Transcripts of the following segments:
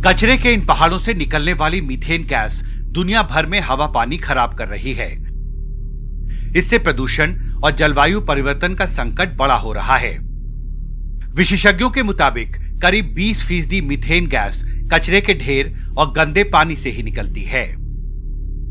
कचरे के इन पहाड़ों से निकलने वाली मीथेन गैस दुनिया भर में हवा पानी खराब कर रही है। इससे प्रदूषण और जलवायु परिवर्तन का संकट बड़ा हो रहा है। विशेषज्ञों के मुताबिक करीब 20% मीथेन गैस कचरे के ढेर और गंदे पानी से ही निकलती है।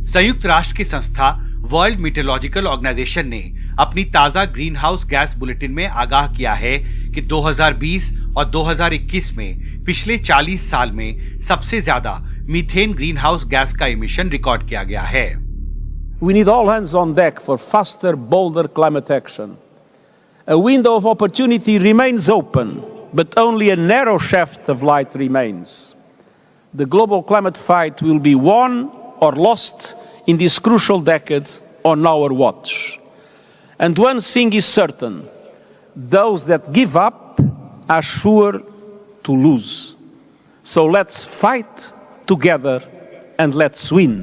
संयुक्त राष्ट्र की संस्था वर्ल्ड मीटरोलॉजिकल ऑर्गेनाइजेशन ने अपनी ताजा ग्रीन हाउस गैस बुलेटिन में आगाह किया है कि 2020 और 2021 में पिछले 40 साल में सबसे ज्यादा मीथेन ग्रीन हाउस गैस का इमिशन रिकॉर्ड किया गया है। We need all hands on deck for faster, bolder climate action. A window of opportunity remains open, but only a narrow shaft of light remains. The global climate fight will be won or lost in this crucial decade on our watch. And one thing is certain, those that give up are sure to lose. So let's fight together and let's win.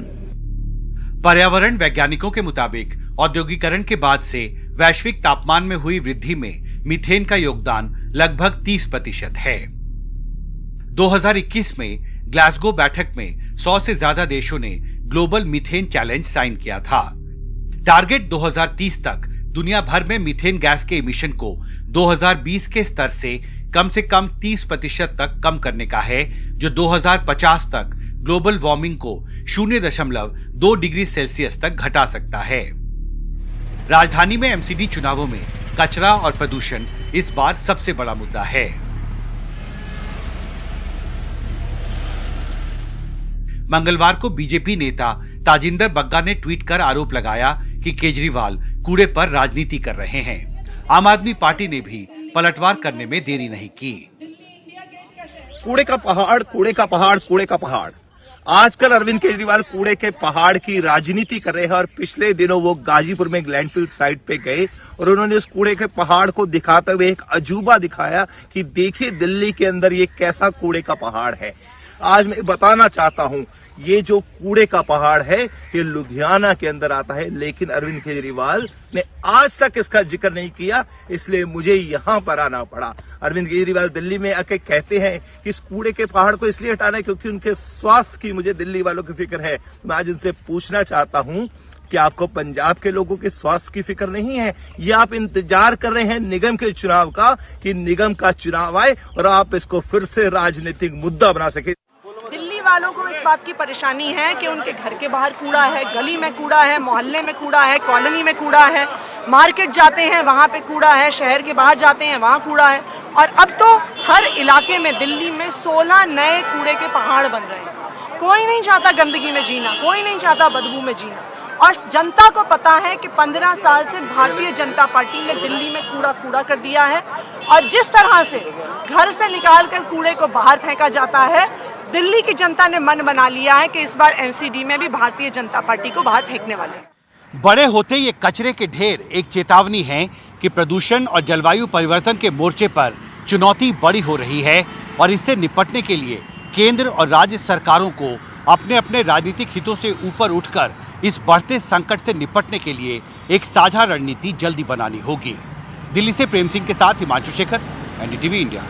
पर्यावरण वैज्ञानिकों के मुताबिक औद्योगिकरण के बाद से वैश्विक तापमान में हुई वृद्धि में मीथेन का योगदान लगभग 30% है। 2021 में ग्लासगो बैठक में 100 से ज्यादा देशों ने ग्लोबल मीथेन चैलेंज साइन किया था। टारगेट 2030 तक दुनिया भर में मीथेन गैस के इमिशन को 2020 के स्तर से कम 30% तक कम करने का है, जो 2050 तक ग्लोबल वार्मिंग को 0.2 डिग्री सेल्सियस तक घटा सकता है। राजधानी में एमसीडी चुनावों में कचरा और प्रदूषण इस बार सबसे बड़ा मुद्दा है। मंगलवार को बीजेपी नेता ताजिंदर बग्गा ने ट्वीट कर आरोप लगाया कि केजरीवाल कूड़े पर राजनीति कर रहे हैं। आम आदमी पार्टी ने भी पलटवार करने में देरी नहीं की। कूड़े का पहाड़, कूड़े का पहाड़, कूड़े का पहाड़। आजकल अरविंद केजरीवाल कूड़े के पहाड़ की राजनीति कर रहे हैं और पिछले दिनों वो गाजीपुर में लैंडफिल साइट पे गए और उन्होंने उस कूड़े के पहाड़ को दिखाते हुए एक अजूबा दिखाया कि देखिए दिल्ली के अंदर ये कैसा कूड़े का पहाड़ है। आज मैं बताना चाहता हूं, ये जो कूड़े का पहाड़ है ये लुधियाना के अंदर आता है, लेकिन अरविंद केजरीवाल ने आज तक इसका जिक्र नहीं किया, इसलिए मुझे यहां पर आना पड़ा। अरविंद केजरीवाल दिल्ली में आके कहते हैं कि इस कूड़े के पहाड़ को इसलिए हटाना है क्योंकि उनके स्वास्थ्य की मुझे दिल्ली वालों की फिक्र है। मैं आज उनसे पूछना चाहता हूं कि आपको पंजाब के लोगों के स्वास्थ्य की फिक्र नहीं है? ये आप इंतजार कर रहे हैं निगम के चुनाव का कि निगम का चुनाव आए और आप इसको फिर से राजनीतिक मुद्दा बना सके। दिल्ली वालों को इस बात की परेशानी है कि उनके घर के बाहर कूड़ा है, गली में कूड़ा है, मोहल्ले में कूड़ा है, कॉलोनी में कूड़ा है, मार्केट जाते हैं वहाँ पे कूड़ा है, शहर के बाहर जाते हैं वहाँ कूड़ा है। और अब तो हर इलाके में दिल्ली में 16 नए कूड़े के पहाड़ बन रहे हैं। कोई नहीं चाहता गंदगी में जीना, कोई नहीं चाहता बदबू में जीना। और जनता को पता है कि 15 साल से भारतीय जनता पार्टी ने दिल्ली में कूड़ा कर दिया है और जिस तरह से घर से निकालकर कूड़े को बाहर फेंका जाता है, दिल्ली की जनता ने मन बना लिया है कि इस बार एमसीडी में भी भारतीय जनता पार्टी को बाहर फेंकने वाले। बड़े होते ये कचरे के ढेर एक चेतावनी है कि प्रदूषण और जलवायु परिवर्तन के मोर्चे पर चुनौती बड़ी हो रही है और इससे निपटने के लिए केंद्र और राज्य सरकारों को अपने अपने राजनीतिक हितों से ऊपर उठकर इस बढ़ते संकट से निपटने के लिए एक साझा रणनीति जल्दी बनानी होगी। दिल्ली से प्रेम सिंह के साथ हिमांशु शेखर, एनडीटीवी इंडिया।